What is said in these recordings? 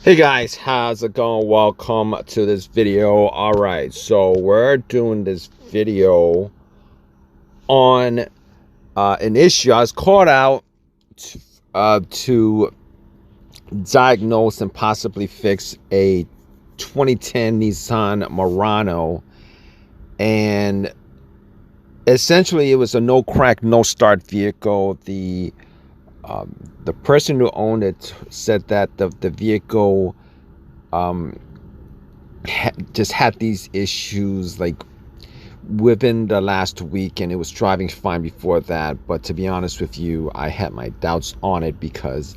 Hey guys, how's it going? Welcome to this video. All right, so we're doing this video on an issue. I was called out to diagnose and possibly fix a 2010 Nissan Murano, and essentially it was a no crack, no start vehicle. The person who owned it said that the vehicle just had these issues like within the last week, and it was driving fine before that. But to be honest with you, I had my doubts on it because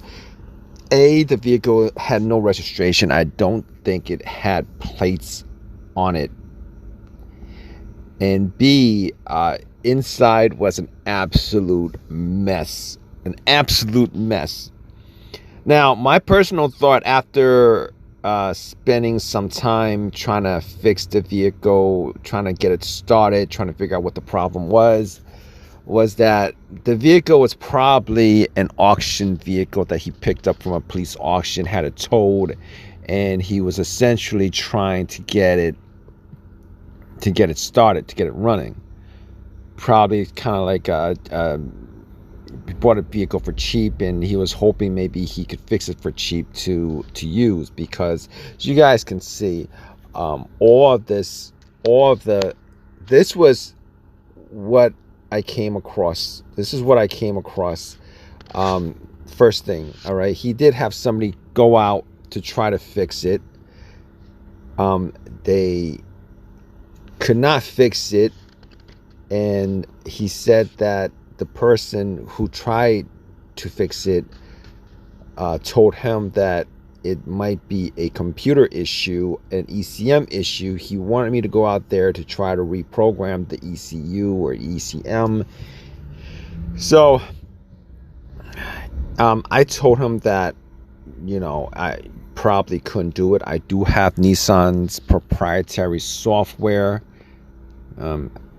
the vehicle had no registration. I don't think it had plates on it, and B, inside was an absolute mess. Now, my personal thought after spending some time trying to fix the vehicle, trying to get it started, trying to figure out what the problem was that the vehicle was probably an auction vehicle that he picked up from a police auction, had it towed, and he was essentially trying to get it started, to get it running. Probably kind of like he bought a vehicle for cheap, and he was hoping maybe he could fix it for cheap to use, because as you guys can see, this was what I came across. This is what I came across. First thing, all right, he did have somebody go out to try to fix it. They could not fix it, and he said that the person who tried to fix it told him that it might be a computer issue, an ECM issue. He wanted me to go out there to try to reprogram the ECU or ECM. So I told him that, I probably couldn't do it. I do have Nissan's proprietary software.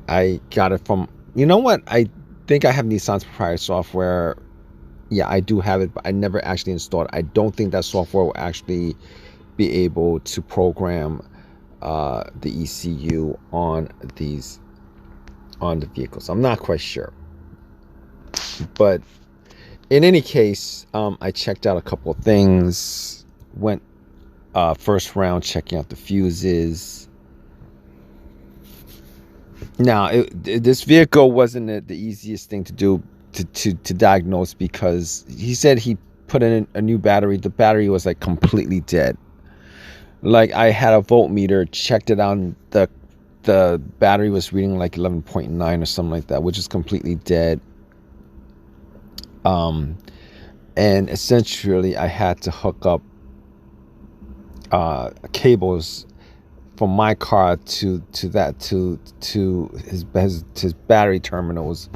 I got it from, I think I have Nissan's proprietary software. Yeah, I do have it, but I never actually installed it. I don't think that software will actually be able to program the ECU on the vehicles. I'm not quite sure. But in any case, I checked out a couple of things. Went first round checking out the fuses. Now, this vehicle wasn't the easiest thing to do to diagnose, because he said he put in a new battery. The battery was like completely dead. Like, I had a voltmeter, checked it on, the battery was reading like 11.9 or something like that, which is completely dead. And essentially I had to hook up cables from my car to his battery terminals,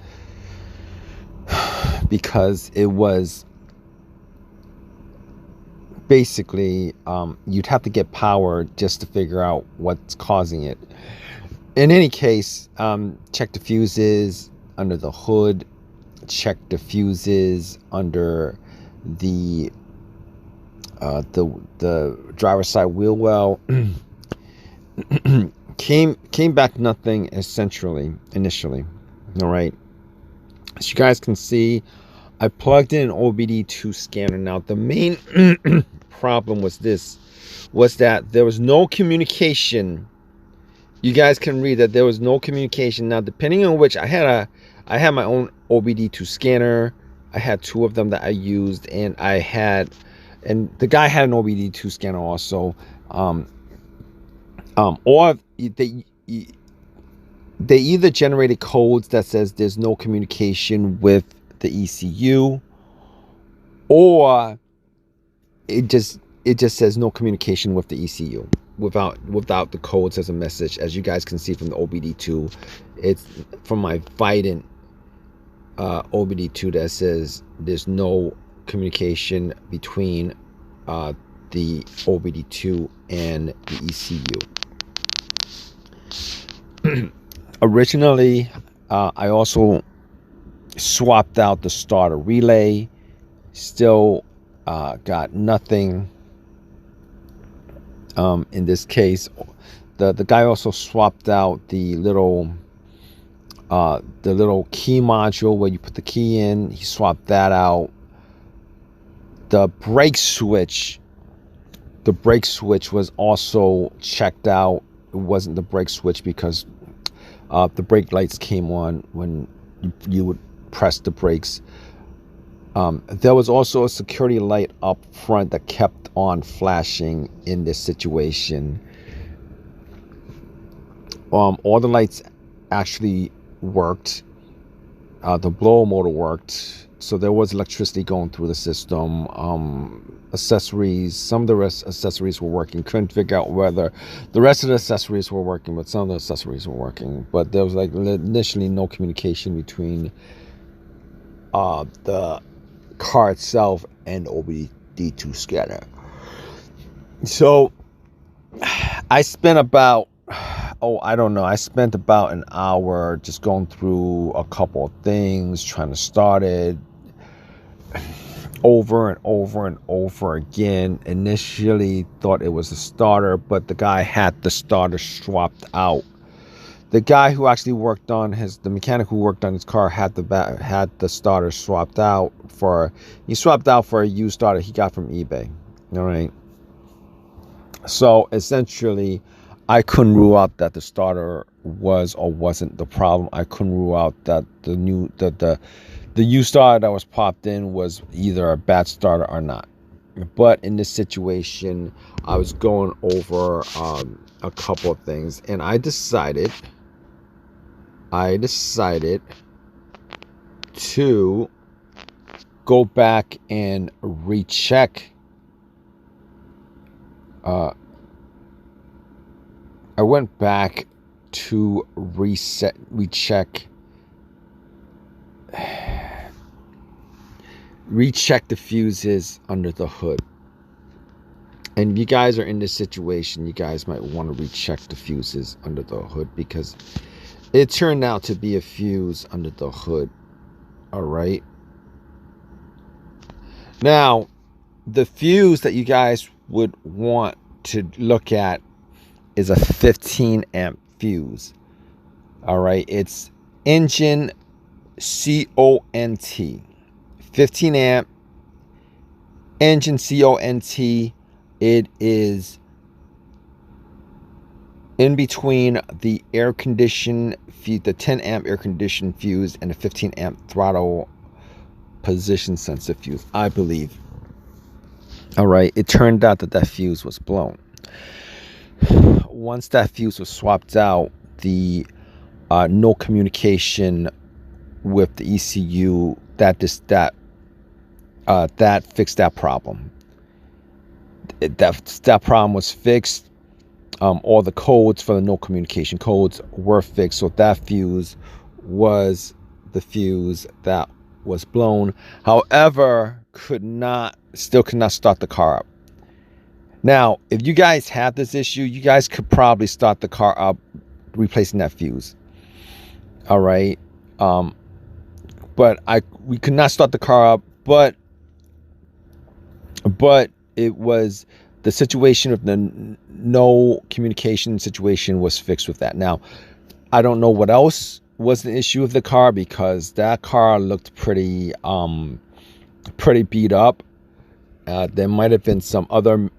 because it was basically you'd have to get power just to figure out what's causing it. In any case, check the fuses under the hood, check the fuses under the driver's side wheel well. came back nothing initially. All right, as you guys can see, I plugged in an OBD2 scanner. Now, the main problem was that there was no communication. You guys can read that there was no communication. Now, depending on which, I had my own OBD2 scanner. I had two of them that I used, and the guy had an OBD2 scanner also. Or they either generated codes that says there's no communication with the ECU, or it just says no communication with the ECU without the codes as a message. As you guys can see from the OBD2, it's from my Vidant OBD2 that says there's no communication between the OBD2 and the ECU. Originally, I also swapped out the starter relay. Still got nothing. In this case, the guy also swapped out the little key module where you put the key in. He swapped that out. The brake switch was also checked out. It wasn't the brake switch because the brake lights came on when you would press the brakes. There was also a security light up front that kept on flashing in this situation. All the lights actually worked. The blower motor worked, so there was electricity going through the system. Accessories, some of the rest accessories were working. Couldn't figure out whether the rest of the accessories were working, but some of the accessories were working. But there was like initially no communication between the car itself and OBD2 scanner. So I spent about I spent about an hour just going through a couple of things, trying to start it over and over and over again. Initially thought it was a starter, but the guy had the starter swapped out. The guy who actually worked on the mechanic who worked on his car had the starter swapped out for a used starter he got from eBay. All right. So essentially, I couldn't rule out that the starter was or wasn't the problem. I couldn't rule out that the used starter that was popped in was either a bad starter or not. But in this situation, I was going over a couple of things, and I decided to go back and recheck. I went back to recheck the fuses under the hood. And if you guys are in this situation, you guys might want to recheck the fuses under the hood, because it turned out to be a fuse under the hood. All right. Now, the fuse that you guys would want to look at is a 15 amp fuse. All right. It's engine CONT. 15 amp engine CONT. It is in between the air condition fuse, the 10 amp air condition fuse, and the 15 amp throttle position sensor fuse, I believe. All right. It turned out that fuse was blown. Once that fuse was swapped out, the no communication with the ECU, that fixed that problem. That problem was fixed. All the codes for the no communication codes were fixed, so that fuse was the fuse that was blown. However, still could not start the car up. Now, if you guys have this issue, you guys could probably start the car up replacing that fuse. All right. But we could not start the car up, but it was the situation of the no communication situation was fixed with that. Now, I don't know what else was the issue of the car, because that car looked pretty beat up. There might have been some other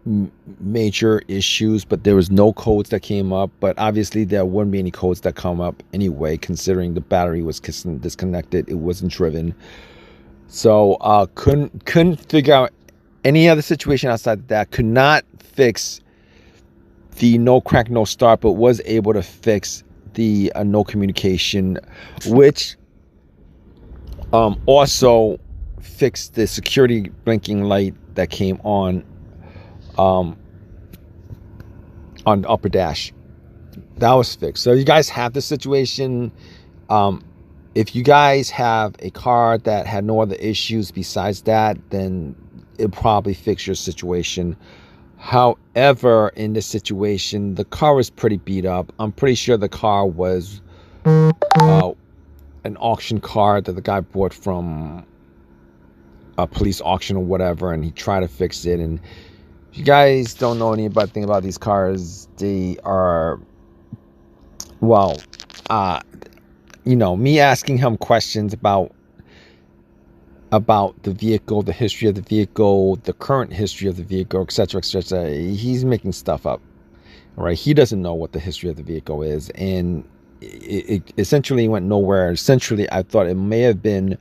major issues, but there was no codes that came up. But obviously there wouldn't be any codes that come up anyway, considering the battery was disconnected. It wasn't driven. So couldn't figure out any other situation outside of that. Could not fix the no crack, no start, but was able to fix the no communication, which also fixed the security blinking light that came on the upper dash. That was fixed. So you guys have this situation. If you guys have a car that had no other issues besides that, then it probably fix your situation. However, in this situation, the car was pretty beat up. I'm pretty sure the car was an auction car that the guy bought from a police auction or whatever, and he tried to fix it, and If you guys don't know anything about these cars, they are, well, you know, me asking him questions about the vehicle, the history of the vehicle, the current history of the vehicle, etc., etc. He's making stuff up, right? He doesn't know what the history of the vehicle is, and it essentially went nowhere. Essentially, I thought it may have been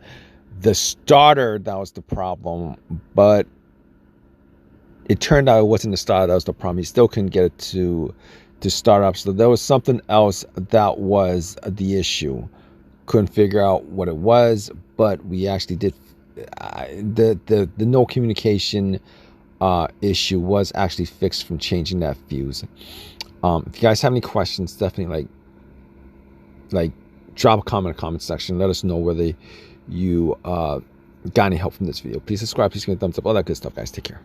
the starter that was the problem, but it turned out it wasn't the starter that was the problem. He still couldn't get it to start up. So there was something else that was the issue. Couldn't figure out what it was, but we actually did. The no communication issue was actually fixed from changing that fuse. If you guys have any questions, definitely like drop a comment in the comment section. Let us know whether you got any help from this video. Please subscribe, please give me a thumbs up, all that good stuff, guys. Take care.